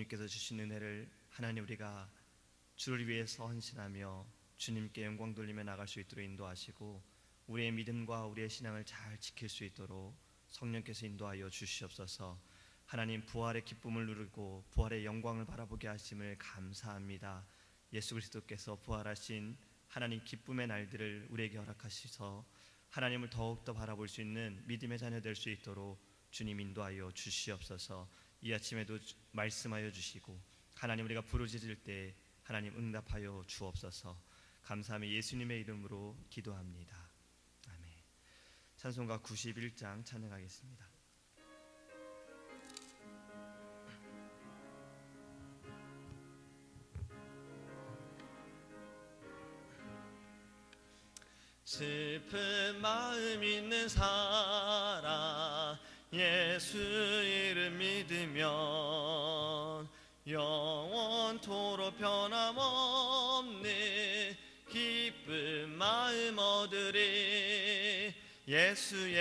주님께서 주신 은혜를 하나님 우리가 주를 위해서 헌신하며 주님께 영광 돌리며 나갈 수 있도록 인도하시고 우리의 믿음과 우리의 신앙을 잘 지킬 수 있도록 성령께서 인도하여 주시옵소서. 하나님 부활의 기쁨을 누리고 부활의 영광을 바라보게 하심을 감사합니다. 예수 그리스도께서 부활하신 하나님 기쁨의 날들을 우리에게 허락하셔서 하나님을 더욱더 바라볼 수 있는 믿음의 자녀 될 수 있도록 주님 인도하여 주시옵소서. 이 아침에도 말씀하여 주시고 하나님 우리가 부르짖을 때 하나님 응답하여 주옵소서. 감사하며 예수님의 이름으로 기도합니다. 아멘. 찬송가 91장 찬양하겠습니다. 슬픈 마음 있는 사람 예수 이름 믿으면 영원토록 변함없는 기쁜 마음 얻으리. 예수의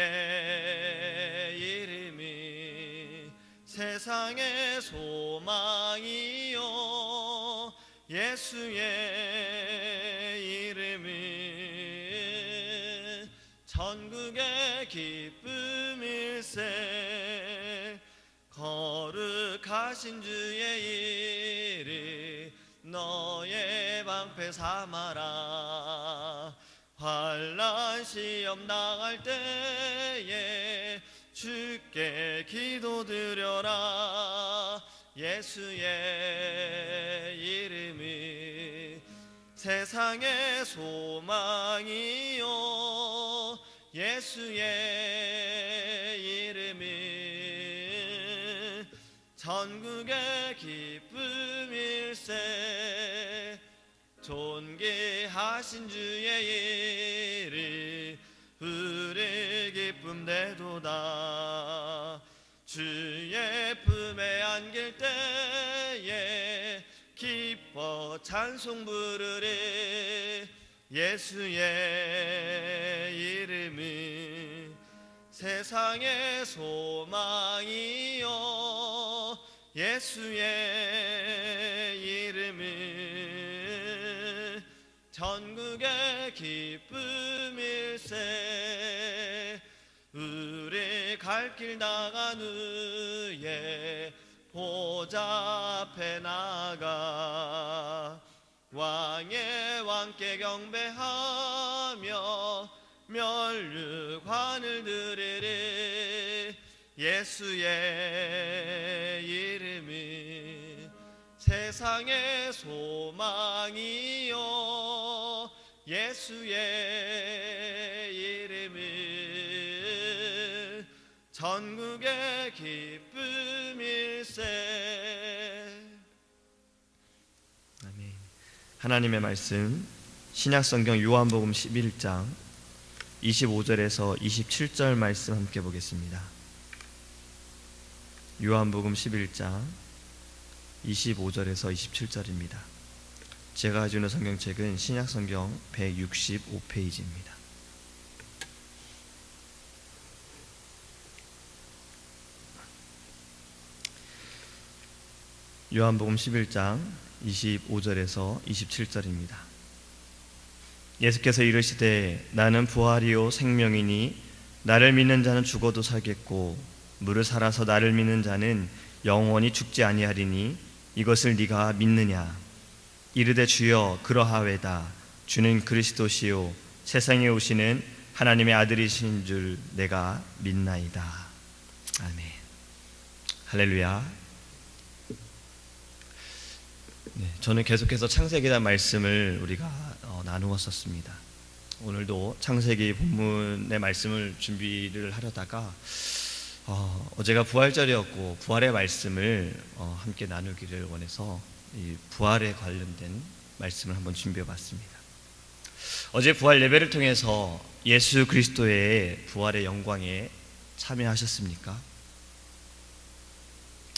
이름이 세상의 소망이요 예수의 이름이 천국의 기쁨일세. 거룩하신 주의 이름 너의 방패 삼아라. 환난 시험 당할 때에 주께 기도드려라. 예수의 이름이 세상의 소망이요 예수의 이름이 천국의 기쁨일세. 존귀하신 주의 이름 우리 기쁨 되도다. 주의 품에 안길 때에 기뻐 찬송 부르리. 예수의 이름이 세상의 소망이요 예수의 이름이 천국의 기쁨일세. 우리 갈 길 나간 후에 보좌 앞에 나가 왕의 왕께 경배하며 멸류관을 드리리. 예수의 이름이 세상의 소망이요 예수의 이름이 천국의 기쁨일세. 아멘. 하나님의 말씀 신약성경 요한복음 11장 25절에서 27절 말씀 함께 보겠습니다. 요한복음 11장 25절에서 27절입니다. 제가 가지고 있는 성경책은 신약성경 165페이지입니다. 요한복음 11장 25절에서 27절입니다. 예수께서 이르시되 나는 부활이요 생명이니 나를 믿는 자는 죽어도 살겠고 무릇 살아서 나를 믿는 자는 영원히 죽지 아니하리니 이것을 네가 믿느냐. 이르되 주여 그러하외다. 주는 그리스도시요 세상에 오시는 하나님의 아들이신 줄 내가 믿나이다. 아멘. 할렐루야. 네, 저는 계속해서 창세기에 대한 말씀을 우리가 나누었었습니다. 오늘도 창세기 본문의 말씀을 준비를 하려다가 어제가 부활절이었고 부활의 말씀을 함께 나누기를 원해서 이 부활에 관련된 말씀을 한번 준비해봤습니다. 어제 부활 예배를 통해서 예수 그리스도의 부활의 영광에 참여하셨습니까?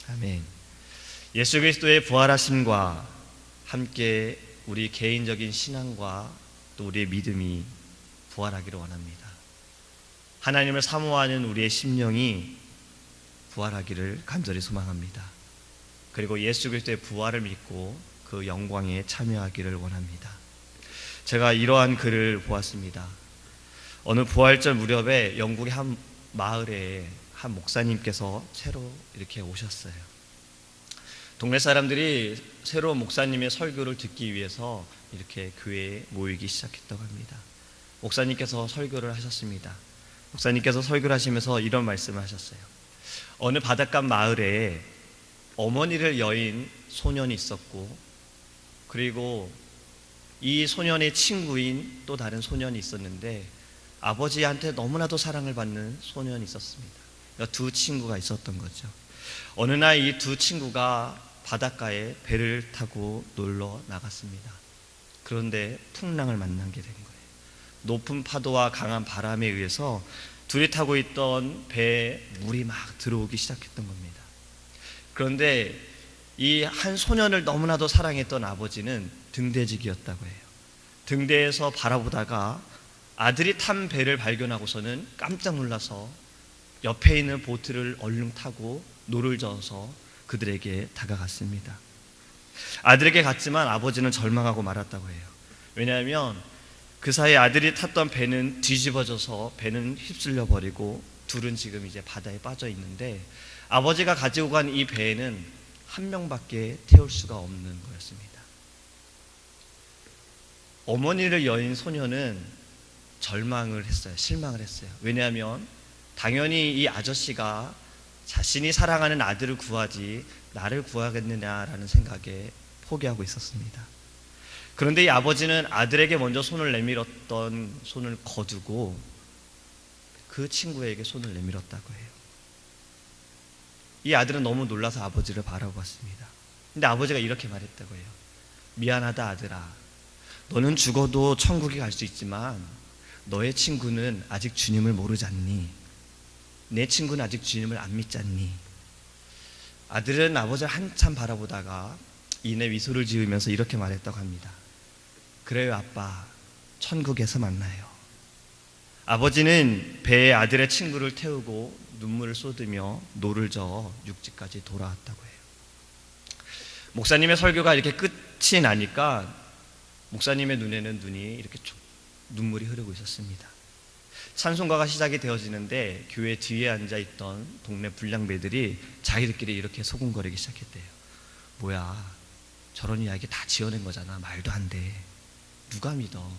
아멘. 예수 그리스도의 부활하심과 함께 우리 개인적인 신앙과 또 우리의 믿음이 부활하기를 원합니다. 하나님을 사모하는 우리의 심령이 부활하기를 간절히 소망합니다. 그리고 예수 그리스도의 부활을 믿고 그 영광에 참여하기를 원합니다. 제가 이러한 글을 보았습니다. 어느 부활절 무렵에 영국의 한 마을에 한 목사님께서 새로 이렇게 오셨어요. 동네 사람들이 새로운 목사님의 설교를 듣기 위해서 이렇게 교회에 모이기 시작했다고 합니다. 목사님께서 설교를 하셨습니다. 목사님께서 설교를 하시면서 이런 말씀을 하셨어요. 어느 바닷가 마을에 어머니를 여인 소년이 있었고, 그리고 이 소년의 친구인 또 다른 소년이 있었는데 아버지한테 너무나도 사랑을 받는 소년이 있었습니다. 그러니까 두 친구가 있었던 거죠. 어느 날 이 두 친구가 바닷가에 배를 타고 놀러 나갔습니다. 그런데 풍랑을 만나게 된 거예요. 높은 파도와 강한 바람에 의해서 둘이 타고 있던 배에 물이 막 들어오기 시작했던 겁니다. 그런데 이 한 소년을 너무나도 사랑했던 아버지는 등대지기였다고 해요. 등대에서 바라보다가 아들이 탄 배를 발견하고서는 깜짝 놀라서 옆에 있는 보트를 얼른 타고 노를 저어서 그들에게 다가갔습니다. 아들에게 갔지만 아버지는 절망하고 말았다고 해요. 왜냐하면 그 사이에 아들이 탔던 배는 뒤집어져서 배는 휩쓸려 버리고 둘은 지금 이제 바다에 빠져 있는데 아버지가 가지고 간 이 배에는 한 명밖에 태울 수가 없는 거였습니다. 어머니를 여인 소녀는 절망을 했어요. 실망을 했어요. 왜냐하면 당연히 이 아저씨가 자신이 사랑하는 아들을 구하지 나를 구하겠느냐라는 생각에 포기하고 있었습니다. 그런데 이 아버지는 아들에게 먼저 손을 내밀었던 손을 거두고 그 친구에게 손을 내밀었다고 해요. 이 아들은 너무 놀라서 아버지를 바라봤습니다. 근데 아버지가 이렇게 말했다고 해요. 미안하다 아들아. 너는 죽어도 천국에 갈 수 있지만 너의 친구는 아직 주님을 모르지 않니? 내 친구는 아직 주님을 안 믿지 않니? 아들은 아버지를 한참 바라보다가 이내 미소를 지으면서 이렇게 말했다고 합니다. 그래요 아빠, 천국에서 만나요. 아버지는 배에 아들의 친구를 태우고 눈물을 쏟으며 노를 저어 육지까지 돌아왔다고 해요. 목사님의 설교가 이렇게 끝이 나니까 목사님의 눈에는 이렇게 눈물이 흐르고 있었습니다. 찬송가가 시작이 되어지는데 교회 뒤에 앉아있던 동네 불량배들이 자기들끼리 이렇게 소곤거리기 시작했대요. 뭐야, 저런 이야기 다 지어낸 거잖아. 말도 안 돼. 누가 믿어?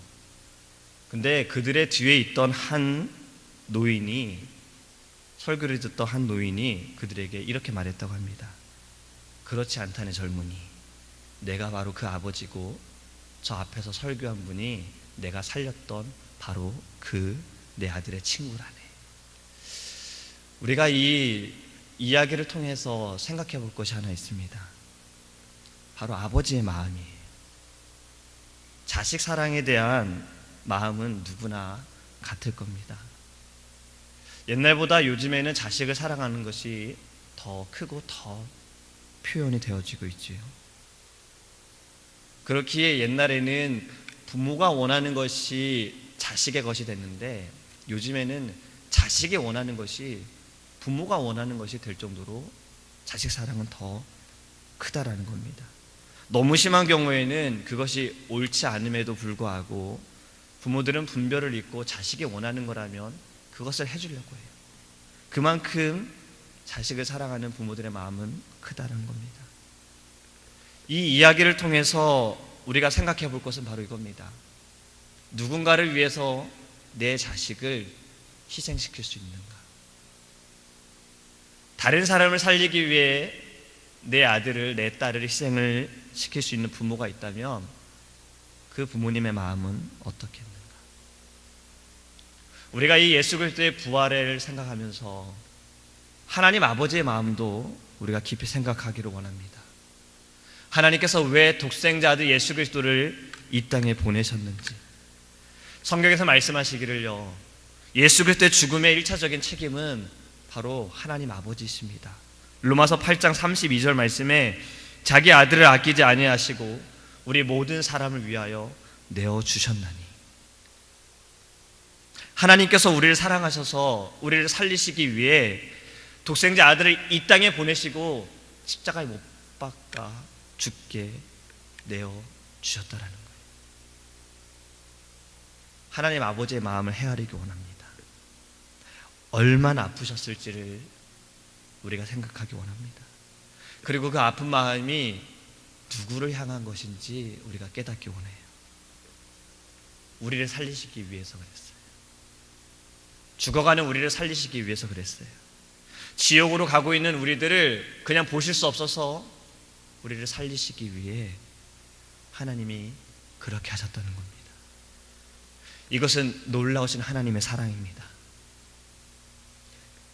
근데 그들의 뒤에 있던 한 노인이, 설교를 듣던 한 노인이 그들에게 이렇게 말했다고 합니다. 그렇지 않다네 젊은이. 내가 바로 그 아버지고 저 앞에서 설교한 분이 내가 살렸던 바로 그 내 아들의 친구라네. 우리가 이 이야기를 통해서 생각해 볼 것이 하나 있습니다. 바로 아버지의 마음이에요. 자식 사랑에 대한 마음은 누구나 같을 겁니다. 옛날보다 요즘에는 자식을 사랑하는 것이 더 크고 더 표현이 되어지고 있지요. 그렇기에 옛날에는 부모가 원하는 것이 자식의 것이 됐는데 요즘에는 자식이 원하는 것이 부모가 원하는 것이 될 정도로 자식 사랑은 더 크다라는 겁니다. 너무 심한 경우에는 그것이 옳지 않음에도 불구하고 부모들은 분별을 잊고 자식이 원하는 거라면 그것을 해주려고 해요. 그만큼 자식을 사랑하는 부모들의 마음은 크다는 겁니다. 이 이야기를 통해서 우리가 생각해 볼 것은 바로 이겁니다. 누군가를 위해서 내 자식을 희생시킬 수 있는가? 다른 사람을 살리기 위해 내 아들을, 내 딸을 희생을 시킬 수 있는 부모가 있다면 그 부모님의 마음은 어떻겠는가? 우리가 이 예수 그리스도의 부활을 생각하면서 하나님 아버지의 마음도 우리가 깊이 생각하기를 원합니다. 하나님께서 왜 독생자 아들 예수 그리스도를 이 땅에 보내셨는지 성경에서 말씀하시기를요, 예수 그리스도의 죽음의 1차적인 책임은 바로 하나님 아버지이십니다. 로마서 8장 32절 말씀에 자기 아들을 아끼지 아니하시고 우리 모든 사람을 위하여 내어주셨나니, 하나님께서 우리를 사랑하셔서 우리를 살리시기 위해 독생자 아들을 이 땅에 보내시고 십자가에 못 삭박과 죽게 내어 주셨다라는 거예요. 하나님 아버지의 마음을 헤아리기 원합니다. 얼마나 아프셨을지를 우리가 생각하기 원합니다. 그리고 그 아픈 마음이 누구를 향한 것인지 우리가 깨닫기 원해요. 우리를 살리시기 위해서 그랬어요. 죽어가는 우리를 살리시기 위해서 그랬어요. 지옥으로 가고 있는 우리들을 그냥 보실 수 없어서 우리를 살리시기 위해 하나님이 그렇게 하셨다는 겁니다. 이것은 놀라우신 하나님의 사랑입니다.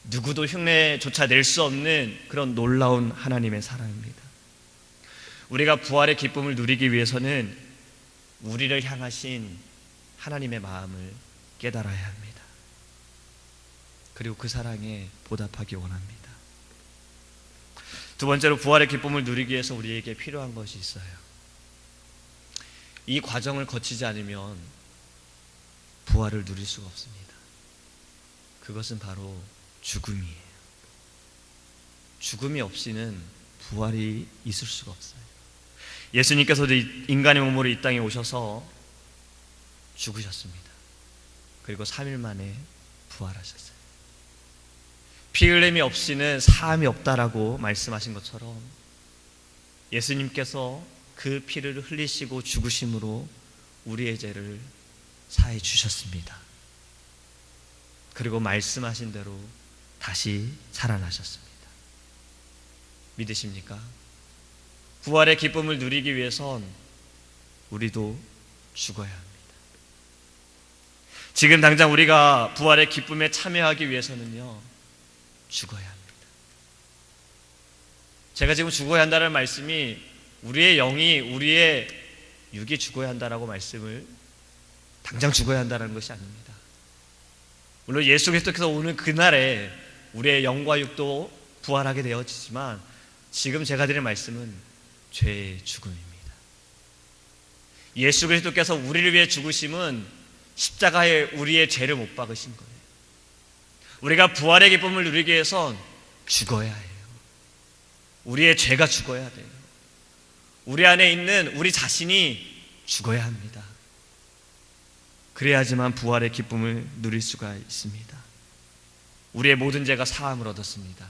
누구도 흉내조차 낼 수 없는 그런 놀라운 하나님의 사랑입니다. 우리가 부활의 기쁨을 누리기 위해서는 우리를 향하신 하나님의 마음을 깨달아야 합니다. 그리고 그 사랑에 보답하기 원합니다. 두 번째로 부활의 기쁨을 누리기 위해서 우리에게 필요한 것이 있어요. 이 과정을 거치지 않으면 부활을 누릴 수가 없습니다. 그것은 바로 죽음이에요. 죽음이 없이는 부활이 있을 수가 없어요. 예수님께서도 인간의 몸으로 이 땅에 오셔서 죽으셨습니다. 그리고 3일 만에 부활하셨어요. 피 흘림이 없이는 사함이 없다라고 말씀하신 것처럼 예수님께서 그 피를 흘리시고 죽으심으로 우리의 죄를 사해 주셨습니다. 그리고 말씀하신 대로 다시 살아나셨습니다. 믿으십니까? 부활의 기쁨을 누리기 위해선 우리도 죽어야 합니다. 지금 당장 우리가 부활의 기쁨에 참여하기 위해서는요, 죽어야 합니다. 제가 지금 죽어야 한다는 말씀이 우리의 영이, 우리의 육이 죽어야 한다라고 말씀을 당장 죽어야 한다는 것이 아닙니다. 물론 예수 그리스도께서 오는 그날에 우리의 영과 육도 부활하게 되어지지만 지금 제가 드린 말씀은 죄의 죽음입니다. 예수 그리스도께서 우리를 위해 죽으심은 십자가에 우리의 죄를 못 박으신 거예요. 우리가 부활의 기쁨을 누리기 위해선 죽어야 해요. 우리의 죄가 죽어야 돼요. 우리 안에 있는 우리 자신이 죽어야 합니다. 그래야지만 부활의 기쁨을 누릴 수가 있습니다. 우리의 모든 죄가 사함을 얻었습니다.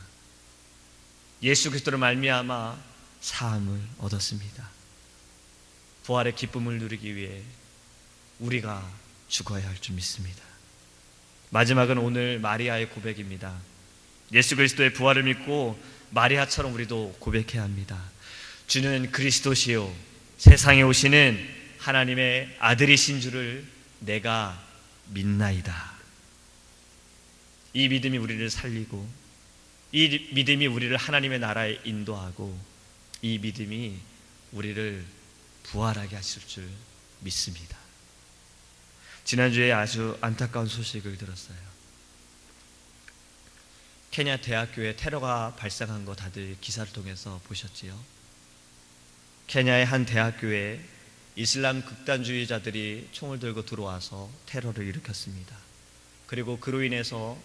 예수 그리스도로 말미암아 사함을 얻었습니다. 부활의 기쁨을 누리기 위해 우리가 죽어야 할 줄 믿습니다. 마지막은 오늘 마리아의 고백입니다. 예수 그리스도의 부활을 믿고 마리아처럼 우리도 고백해야 합니다. 주는 그리스도시요 세상에 오시는 하나님의 아들이신 줄을 내가 믿나이다. 이 믿음이 우리를 살리고, 이 믿음이 우리를 하나님의 나라에 인도하고, 이 믿음이 우리를 부활하게 하실 줄 믿습니다. 지난주에 아주 안타까운 소식을 들었어요. 케냐 대학교에 테러가 발생한 거 다들 기사를 통해서 보셨지요? 케냐의 한 대학교에 이슬람 극단주의자들이 총을 들고 들어와서 테러를 일으켰습니다. 그리고 그로 인해서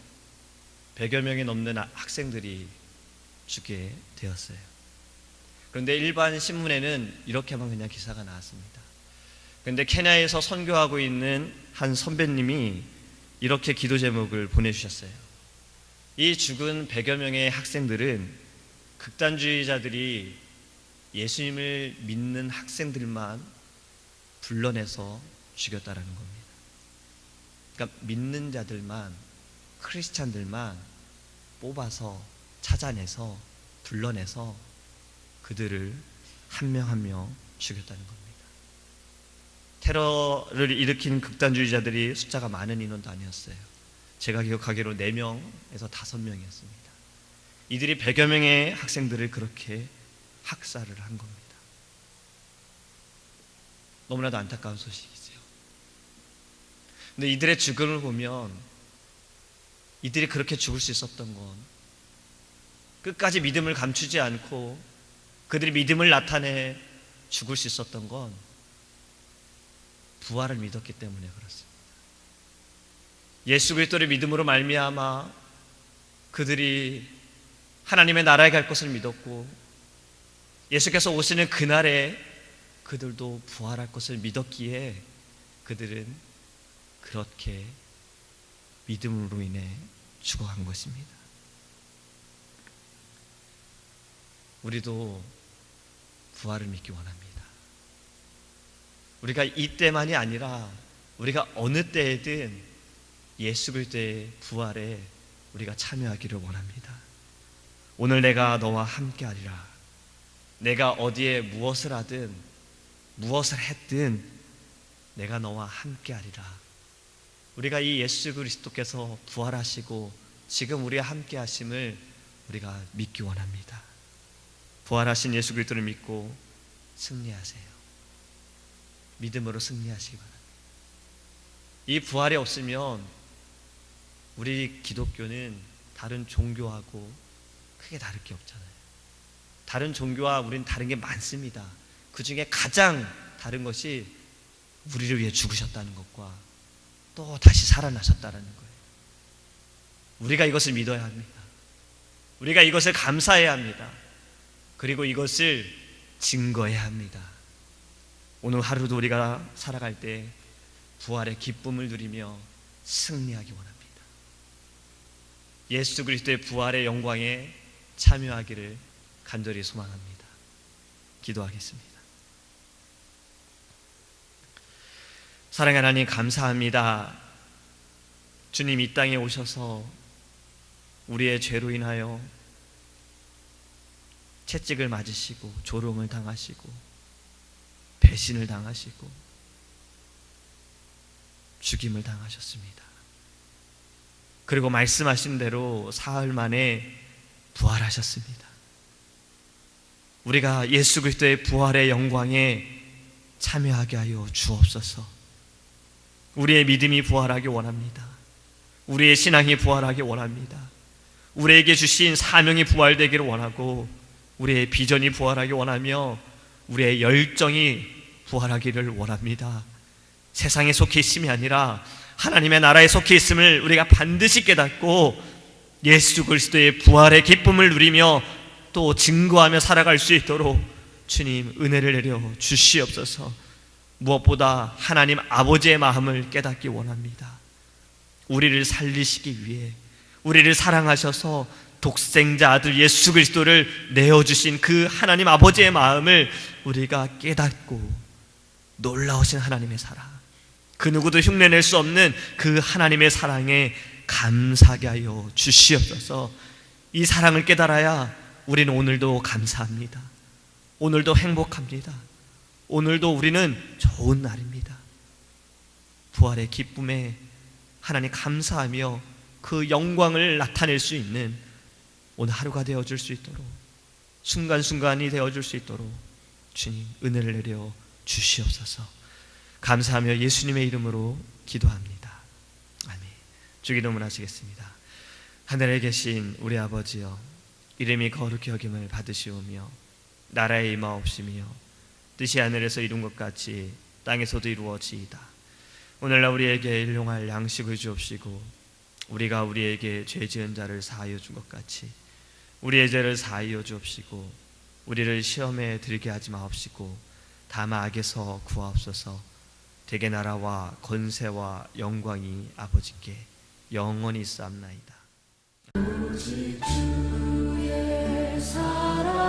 100여 명이 넘는 학생들이 죽게 되었어요. 그런데 일반 신문에는 이렇게만 그냥 기사가 나왔습니다. 그런데 케냐에서 선교하고 있는 한 선배님이 이렇게 기도 제목을 보내주셨어요. 이 죽은 100여 명의 학생들은 극단주의자들이 예수님을 믿는 학생들만 불러내서 죽였다라는 겁니다. 그러니까 믿는 자들만, 크리스찬들만 뽑아서 찾아내서 불러내서 그들을 한 명 한 명 죽였다는 겁니다. 테러를 일으킨 극단주의자들이 숫자가 많은 인원도 아니었어요. 제가 기억하기로 4명에서 5명이었습니다. 이들이 100여 명의 학생들을 그렇게 학살을 한 겁니다. 너무나도 안타까운 소식이죠. 근데 이들의 죽음을 보면 이들이 그렇게 죽을 수 있었던 건 끝까지 믿음을 감추지 않고 그들이 믿음을 나타내 죽을 수 있었던 건 부활을 믿었기 때문에 그렇습니다. 예수 그리스도의 믿음으로 말미암아 그들이 하나님의 나라에 갈 것을 믿었고 예수께서 오시는 그날에 그들도 부활할 것을 믿었기에 그들은 그렇게 믿음으로 인해 죽어간 것입니다. 우리도 부활을 믿기 원합니다. 우리가 이때만이 아니라 우리가 어느 때에든 예수 그리스도의 부활에 우리가 참여하기를 원합니다. 오늘 내가 너와 함께하리라. 내가 어디에 무엇을 하든 무엇을 했든 내가 너와 함께하리라. 우리가 이 예수 그리스도께서 부활하시고 지금 우리와 함께하심을 우리가 믿기 원합니다. 부활하신 예수 그리스도를 믿고 승리하세요. 믿음으로 승리하시기 바랍니다. 이 부활이 없으면 우리 기독교는 다른 종교하고 크게 다를 게 없잖아요. 다른 종교와 우리는 다른 게 많습니다. 그 중에 가장 다른 것이 우리를 위해 죽으셨다는 것과 또 다시 살아나셨다는 거예요. 우리가 이것을 믿어야 합니다. 우리가 이것을 감사해야 합니다. 그리고 이것을 증거해야 합니다. 오늘 하루도 우리가 살아갈 때 부활의 기쁨을 누리며 승리하기 원합니다. 예수 그리스도의 부활의 영광에 참여하기를 간절히 소망합니다. 기도하겠습니다. 사랑하는 하나님, 감사합니다. 주님 이 땅에 오셔서 우리의 죄로 인하여 채찍을 맞으시고 조롱을 당하시고 배신을 당하시고 죽임을 당하셨습니다. 그리고 말씀하신 대로 사흘 만에 부활하셨습니다. 우리가 예수 그리스도의 부활의 영광에 참여하게 하여 주옵소서. 우리의 믿음이 부활하기 원합니다. 우리의 신앙이 부활하기 원합니다. 우리에게 주신 사명이 부활되기를 원하고 우리의 비전이 부활하기 원하며 우리의 열정이 부활하기를 원합니다. 세상에 속해 있음이 아니라 하나님의 나라에 속해 있음을 우리가 반드시 깨닫고 예수 그리스도의 부활의 기쁨을 누리며 또 증거하며 살아갈 수 있도록 주님 은혜를 내려 주시옵소서. 무엇보다 하나님 아버지의 마음을 깨닫기 원합니다. 우리를 살리시기 위해 우리를 사랑하셔서 독생자 아들 예수 그리스도를 내어주신 그 하나님 아버지의 마음을 우리가 깨닫고 놀라우신 하나님의 사랑, 그 누구도 흉내낼 수 없는 그 하나님의 사랑에 감사하게 하여 주시옵소서. 이 사랑을 깨달아야 우리는 오늘도 감사합니다. 오늘도 행복합니다. 오늘도 우리는 좋은 날입니다. 부활의 기쁨에 하나님 감사하며 그 영광을 나타낼 수 있는 오늘 하루가 되어줄 수 있도록, 순간순간이 되어줄 수 있도록 주님 은혜를 내려 주시옵소서. 감사하며 예수님의 이름으로 기도합니다. 아멘. 주기도문 하시겠습니다. 하늘에 계신 우리 아버지여, 이름이 거룩히 여김을 받으시오며 나라의 임하옵시며 뜻이 하늘에서 이룬 것 같이 땅에서도 이루어지이다. 오늘날 우리에게 일용할 양식을 주옵시고 우리가 우리에게 죄 지은 자를 사하여 준 것 같이 우리의 죄를 사하여 주옵시고 우리를 시험에 들게 하지 마옵시고 다만 악에서 구하옵소서. 대개 나라와 권세와 영광이 아버지께 영원히 있사옵나이다. 오직 주의 사랑